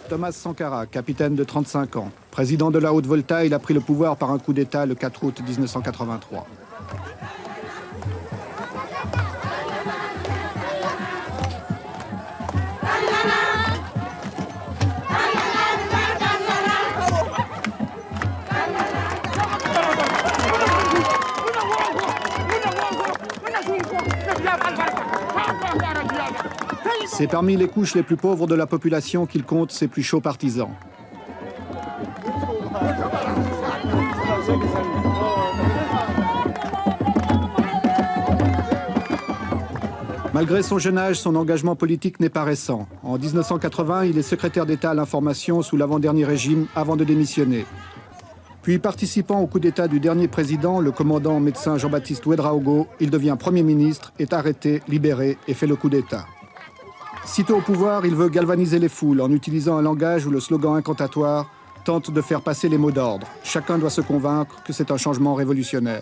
Thomas Sankara, capitaine de 35 ans, président de la Haute-Volta, il a pris le pouvoir par un coup d'État le 4 août 1983. C'est parmi les couches les plus pauvres de la population qu'il compte ses plus chauds partisans. Malgré son jeune âge, son engagement politique n'est pas récent. En 1980, il est secrétaire d'État à l'information sous l'avant-dernier régime avant de démissionner. Puis, participant au coup d'État du dernier président, le commandant médecin Jean-Baptiste Ouédraogo, il devient Premier ministre, est arrêté, libéré et fait le coup d'État. Sitôt au pouvoir, il veut galvaniser les foules en utilisant un langage où le slogan incantatoire tente de faire passer les mots d'ordre. Chacun doit se convaincre que c'est un changement révolutionnaire.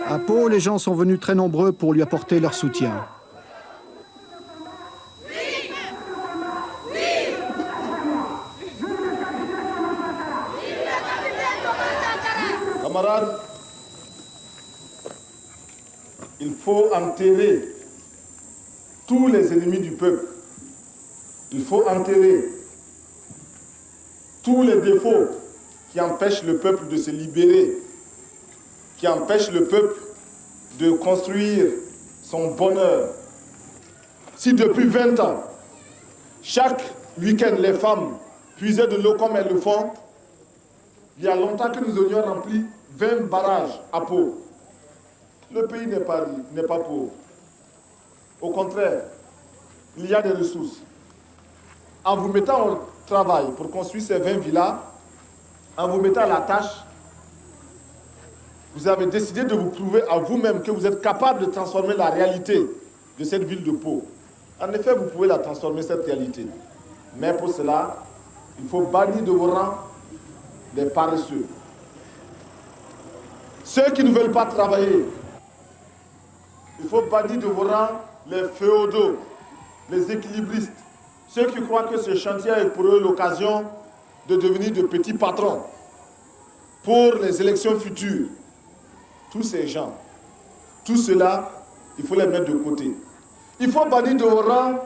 À Pau, les gens sont venus très nombreux pour lui apporter leur soutien. Camarades, il faut enterrer tous les ennemis du peuple. Il faut enterrer tous les défauts qui empêchent le peuple de se libérer, qui empêchent le peuple de construire son bonheur. Si depuis 20 ans, chaque week-end, les femmes puisaient de l'eau comme elles le font, il y a longtemps que nous aurions rempli 20 barrages à Pau. Le pays n'est pas pauvre. Au contraire, il y a des ressources. En vous mettant au travail pour construire ces 20 villas, en vous mettant à la tâche, vous avez décidé de vous prouver à vous-même que vous êtes capable de transformer la réalité de cette ville de Pau. En effet, vous pouvez la transformer, cette réalité. Mais pour cela, il faut bannir de vos rangs les paresseux. Ceux qui ne veulent pas travailler. Il faut bannir de vos rangs les féodaux, les équilibristes. Ceux qui croient que ce chantier est pour eux l'occasion de devenir de petits patrons pour les élections futures. Tous ces gens, tout cela, il faut les mettre de côté. Il faut bannir de vos rangs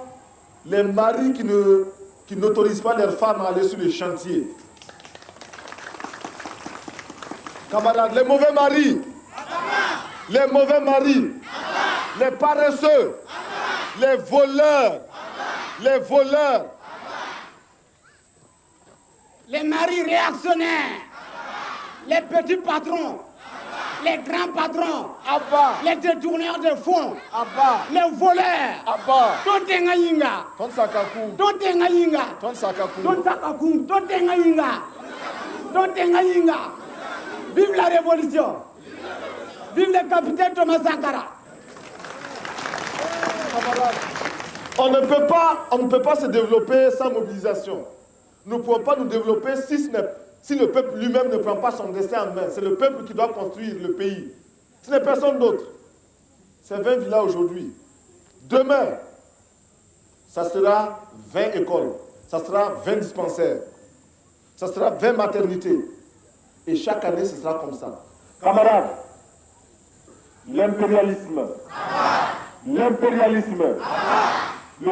les maris qui n'autorisent pas leurs femmes à aller sur les chantiers. Camarades, les mauvais maris, les mauvais maris, les paresseux, les voleurs, les maris réactionnaires, les petits patrons, les grands patrons, Abba, les détourneurs de fonds, Abba, les voleurs, Abba, Tontenga Yinga, Tonsakaku, Tontenga Yinga, Tonsakaku, Tonsakaku, Tontenga Yinga, Tontenga Yinga. Vive la révolution! Vive le capitaine Thomas Sankara! On ne peut pas se développer sans mobilisation. Nous ne pouvons pas nous développer si le peuple lui-même ne prend pas son destin en main. C'est le peuple qui doit construire le pays. Ce n'est personne d'autre. C'est 20 villas aujourd'hui. Demain, ça sera 20 écoles. Ça sera 20 dispensaires. Ça sera 20 maternités. Et chaque année, ce sera comme ça. Camarades, l'impérialisme, le colonialisme, le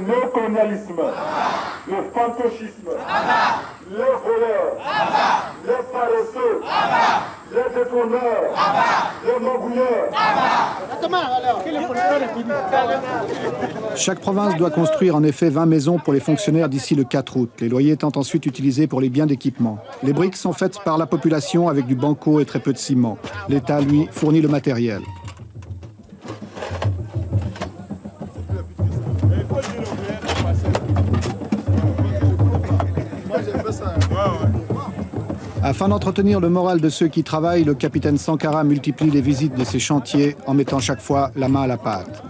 néocolonialisme, le fantocisme, les voleurs, les paresseux, les détourneurs, les magouilleurs. Chaque province doit construire en effet 20 maisons pour les fonctionnaires d'ici le 4 août, les loyers étant ensuite utilisés pour les biens d'équipement. Les briques sont faites par la population avec du banco et très peu de ciment. L'État, lui, fournit le matériel. Moi, j'ai fait ça. Afin d'entretenir le moral de ceux qui travaillent, le capitaine Sankara multiplie les visites de ses chantiers en mettant chaque fois la main à la pâte.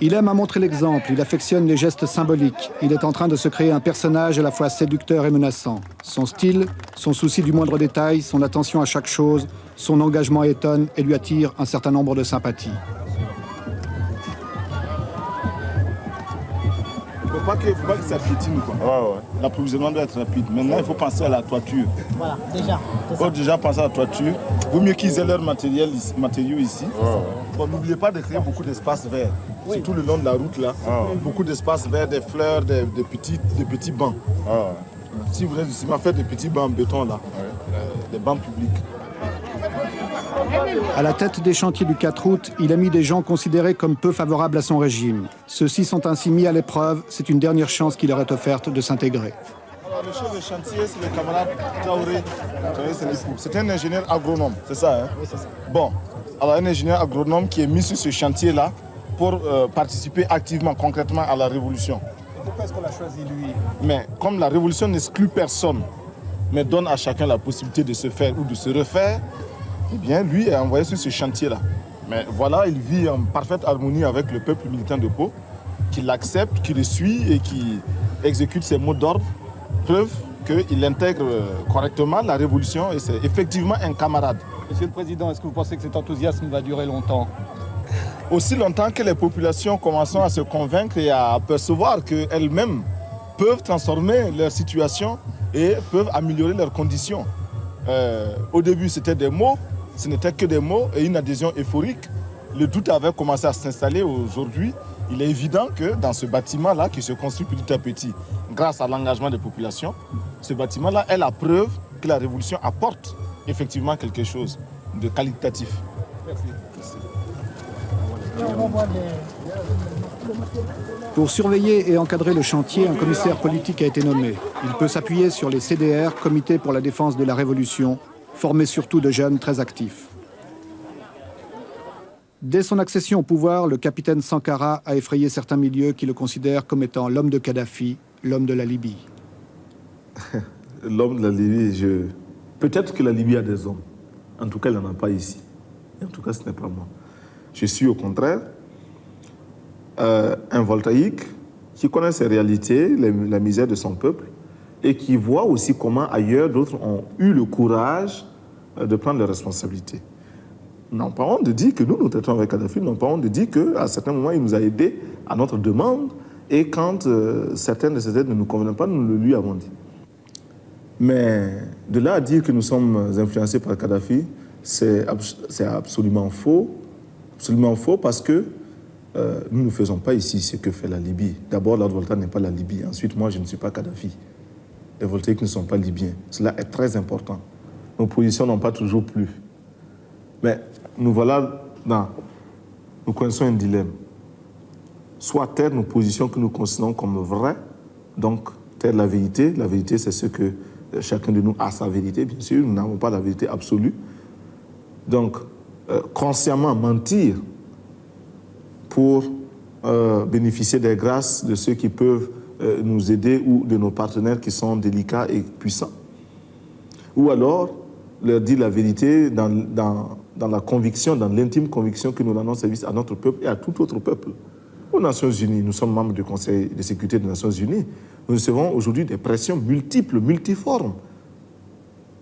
Il aime à montrer l'exemple, il affectionne les gestes symboliques. Il est en train de se créer un personnage à la fois séducteur et menaçant. Son style, son souci du moindre détail, son attention à chaque chose, son engagement étonne et lui attire un certain nombre de sympathies. Il ne faut pas que ça piétine. L'approvisionnement doit être rapide. Maintenant, il faut penser à la toiture. Voilà, déjà. Il faut déjà penser à la toiture. Il vaut mieux qu'ils aient leurs matériaux ici. Bon, n'oubliez pas de créer beaucoup d'espaces verts. Surtout le long de la route, là. Beaucoup d'espaces verts, des fleurs, des petits bancs. Si vous êtes ici, faites des petits bancs en béton, là. Des bancs publics. À la tête des chantiers du 4 août, il a mis des gens considérés comme peu favorables à son régime. Ceux-ci sont ainsi mis à l'épreuve. C'est une dernière chance qui leur est offerte de s'intégrer. Le chef de chantier, c'est le camarade Traoré. C'est un ingénieur agronome, c'est ça, hein? Oui, c'est ça. Bon, alors un ingénieur agronome qui est mis sur ce chantier-là pour participer activement, concrètement à la révolution. Et pourquoi est-ce qu'on l'a choisi, lui? Mais comme la révolution n'exclut personne, mais donne à chacun la possibilité de se faire ou de se refaire, eh bien, lui est envoyé sur ce chantier-là. Mais voilà, il vit en parfaite harmonie avec le peuple militant de Pau, qui l'accepte, qui le suit et qui exécute ses mots d'ordre. Preuve qu'il intègre correctement la révolution et c'est effectivement un camarade. Monsieur le Président, est-ce que vous pensez que cet enthousiasme va durer longtemps? Aussi longtemps que les populations commencent à se convaincre et à percevoir qu'elles-mêmes peuvent transformer leur situation et peuvent améliorer leurs conditions. Au début, c'était des mots, ce n'était que des mots et une adhésion euphorique. Le doute avait commencé à s'installer. Aujourd'hui, il est évident que dans ce bâtiment-là, qui se construit petit à petit, grâce à l'engagement des populations, ce bâtiment-là est la preuve que la révolution apporte effectivement quelque chose de qualitatif. Merci. Pour surveiller et encadrer le chantier, un commissaire politique a été nommé. Il peut s'appuyer sur les CDR, Comités pour la défense de la Révolution, formés surtout de jeunes très actifs. Dès son accession au pouvoir, le capitaine Sankara a effrayé certains milieux qui le considèrent comme étant l'homme de Kadhafi, l'homme de la Libye. L'homme de la Libye, peut-être que la Libye a des hommes. En tout cas, il n'en a pas ici. Et en tout cas, ce n'est pas moi. Je suis au contraire un voltaïque qui connaît ses réalités, la misère de son peuple, et qui voit aussi comment ailleurs d'autres ont eu le courage de prendre leurs responsabilités. Nous n'avons pas honte de dire que nous traitons avec Kadhafi, nous n'avons pas honte de dire qu'à certains moments, il nous a aidés à notre demande, et quand certaines de ces aides ne nous convenaient pas, nous le lui avons dit. Mais de là à dire que nous sommes influencés par Kadhafi, c'est absolument faux. Absolument faux parce que nous ne faisons pas ici ce que fait la Libye. D'abord, la Volta n'est pas la Libye. Ensuite, moi, je ne suis pas Kadhafi. Les voltaïques ne sont pas libyens. Cela est très important. Nos positions n'ont pas toujours plu. Mais nous voilà nous connaissons un dilemme. Soit taire nos positions que nous considérons comme vraies, donc taire la vérité. La vérité, c'est ce que chacun de nous a sa vérité, bien sûr. Nous n'avons pas la vérité absolue. Donc, consciemment mentir pour bénéficier des grâces de ceux qui peuvent nous aider ou de nos partenaires qui sont délicats et puissants. Ou alors leur dire la vérité dans la conviction, dans l'intime conviction que nous rendons service à notre peuple et à tout autre peuple. Aux Nations Unies, nous sommes membres du Conseil de sécurité des Nations Unies, nous recevons aujourd'hui des pressions multiples, multiformes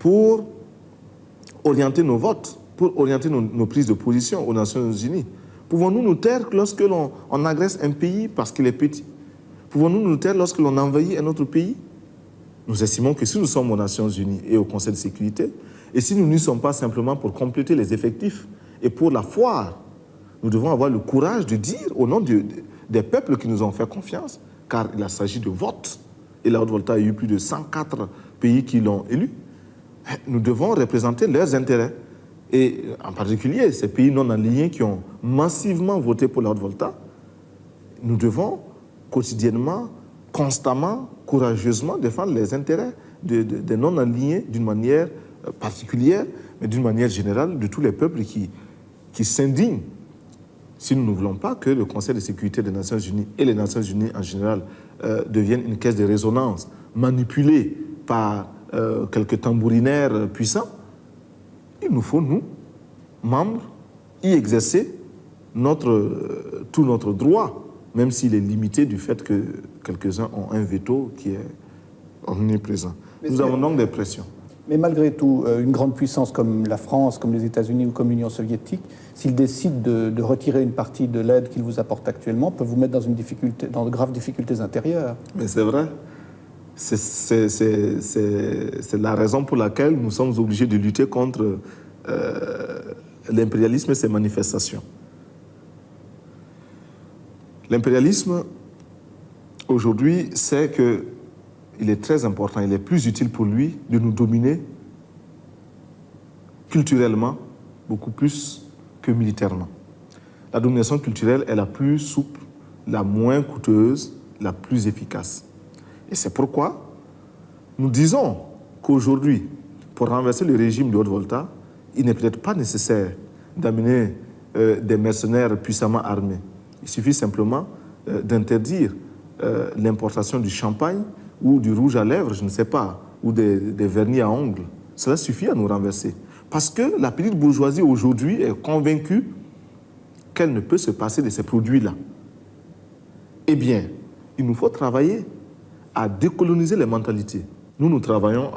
pour orienter nos votes, pour orienter nos prises de position aux Nations Unies. Pouvons-nous nous taire lorsque l'on agresse un pays parce qu'il est petit? Pouvons-nous nous taire lorsque l'on envahit un autre pays? Nous estimons que si nous sommes aux Nations Unies et au Conseil de sécurité, et si nous n'y sommes pas simplement pour compléter les effectifs et pour la foire, nous devons avoir le courage de dire au nom des peuples qui nous ont fait confiance, car il s'agit de vote, et la Haute-Volta a eu plus de 104 pays qui l'ont élu, nous devons représenter leurs intérêts. Et en particulier, ces pays non alignés qui ont massivement voté pour la Haute-Volta, nous devons quotidiennement, constamment, courageusement défendre les intérêts des non alignés d'une manière particulière, mais d'une manière générale de tous les peuples qui s'indignent si nous ne voulons pas que le Conseil de sécurité des Nations Unies et les Nations Unies en général deviennent une caisse de résonance manipulée par quelques tambourinaires puissants, il nous faut, nous, membres, y exercer tout notre droit, même s'il est limité du fait que quelques-uns ont un veto qui est omniprésent. Nous avons donc des pressions. Mais malgré tout, une grande puissance comme la France, comme les États-Unis ou comme l'Union soviétique, s'ils décident de retirer une partie de l'aide qu'ils vous apportent actuellement, peuvent vous mettre dans de graves difficultés intérieures. Mais c'est vrai. C'est la raison pour laquelle nous sommes obligés de lutter contre l'impérialisme et ses manifestations. L'impérialisme, aujourd'hui, c'est qu'il est très important, il est plus utile pour lui de nous dominer culturellement, beaucoup plus que militairement. La domination culturelle est la plus souple, la moins coûteuse, la plus efficace. Et c'est pourquoi nous disons qu'aujourd'hui, pour renverser le régime de Haute-Volta, il n'est peut-être pas nécessaire d'amener des mercenaires puissamment armés. Il suffit simplement d'interdire l'importation du champagne ou du rouge à lèvres, je ne sais pas, ou des vernis à ongles. Cela suffit à nous renverser. Parce que la petite bourgeoisie aujourd'hui est convaincue qu'elle ne peut se passer de ces produits-là. Eh bien, il nous faut travailler à décoloniser les mentalités. Nous travaillons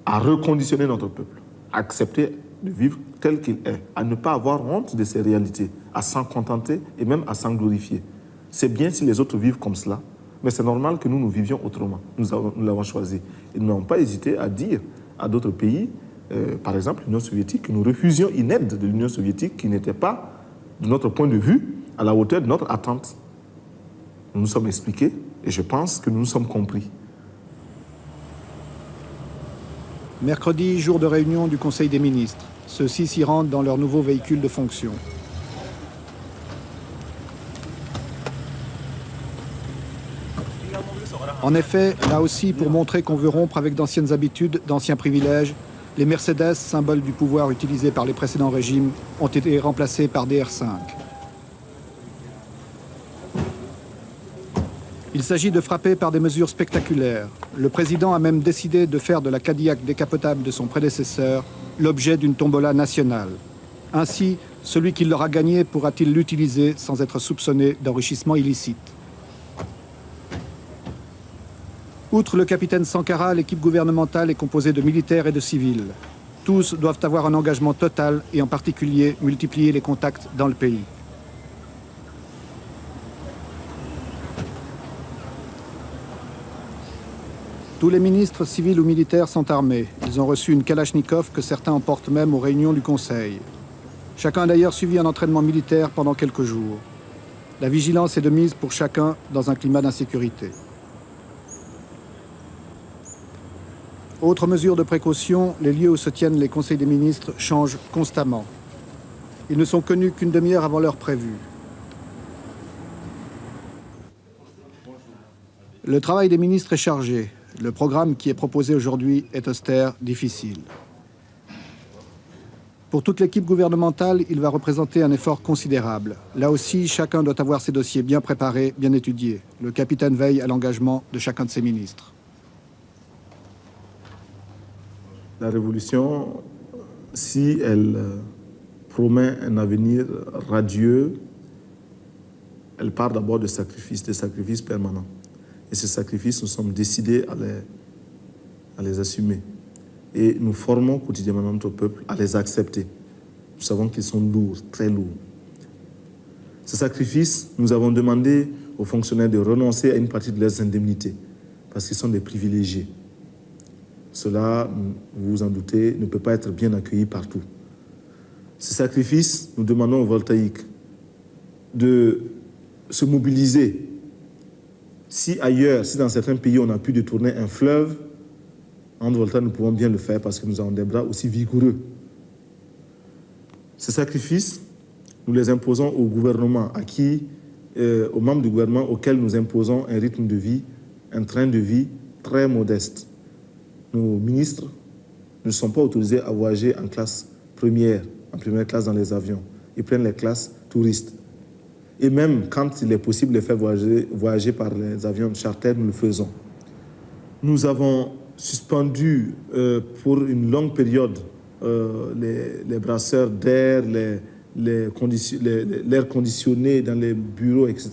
à reconditionner notre peuple, à accepter de vivre tel qu'il est, à ne pas avoir honte de ces réalités, à s'en contenter et même à s'en glorifier. C'est bien si les autres vivent comme cela, mais c'est normal que nous vivions autrement. Nous l'avons choisi. Et nous n'avons pas hésité à dire à d'autres pays, par exemple l'Union soviétique, que nous refusions une aide de l'Union soviétique qui n'était pas, de notre point de vue, à la hauteur de notre attente. Nous nous sommes expliqués et je pense que nous nous sommes compris. Mercredi, jour de réunion du Conseil des ministres. Ceux-ci s'y rendent dans leur nouveau véhicule de fonction. En effet, là aussi, pour montrer qu'on veut rompre avec d'anciennes habitudes, d'anciens privilèges, les Mercedes, symbole du pouvoir utilisé par les précédents régimes, ont été remplacés par des R5. Il s'agit de frapper par des mesures spectaculaires. Le président a même décidé de faire de la Cadillac décapotable de son prédécesseur l'objet d'une tombola nationale. Ainsi, celui qui l'aura gagné pourra-t-il l'utiliser sans être soupçonné d'enrichissement illicite. Outre le capitaine Sankara, l'équipe gouvernementale est composée de militaires et de civils. Tous doivent avoir un engagement total et en particulier multiplier les contacts dans le pays. Tous les ministres civils ou militaires sont armés. Ils ont reçu une Kalachnikov que certains emportent même aux réunions du Conseil. Chacun a d'ailleurs suivi un entraînement militaire pendant quelques jours. La vigilance est de mise pour chacun dans un climat d'insécurité. Autre mesure de précaution, les lieux où se tiennent les conseils des ministres changent constamment. Ils ne sont connus qu'une demi-heure avant l'heure prévue. Le travail des ministres est chargé. Le programme qui est proposé aujourd'hui est austère, difficile. Pour toute l'équipe gouvernementale, il va représenter un effort considérable. Là aussi, chacun doit avoir ses dossiers bien préparés, bien étudiés. Le capitaine veille à l'engagement de chacun de ses ministres. La révolution, si elle promet un avenir radieux, elle part d'abord de sacrifices permanents. Et ces sacrifices, nous sommes décidés à les assumer. Et nous formons quotidiennement notre peuple à les accepter. Nous savons qu'ils sont lourds, très lourds. Ces sacrifices, nous avons demandé aux fonctionnaires de renoncer à une partie de leurs indemnités, parce qu'ils sont des privilégiés. Cela, vous vous en doutez, ne peut pas être bien accueilli partout. Ces sacrifices, nous demandons aux voltaïques de se mobiliser. Si ailleurs, si dans certains pays, on a pu détourner un fleuve, en Volta, nous pouvons bien le faire parce que nous avons des bras aussi vigoureux. Ces sacrifices, nous les imposons au gouvernement, aux membres du gouvernement auxquels nous imposons un rythme de vie, un train de vie très modeste. Nos ministres ne sont pas autorisés à voyager en classe première, en première classe dans les avions. Ils prennent les classes touristes. Et même quand il est possible de faire voyager par les avions charter, nous le faisons. Nous avons suspendu pour une longue période les brasseurs d'air, l'air conditionné dans les bureaux, etc.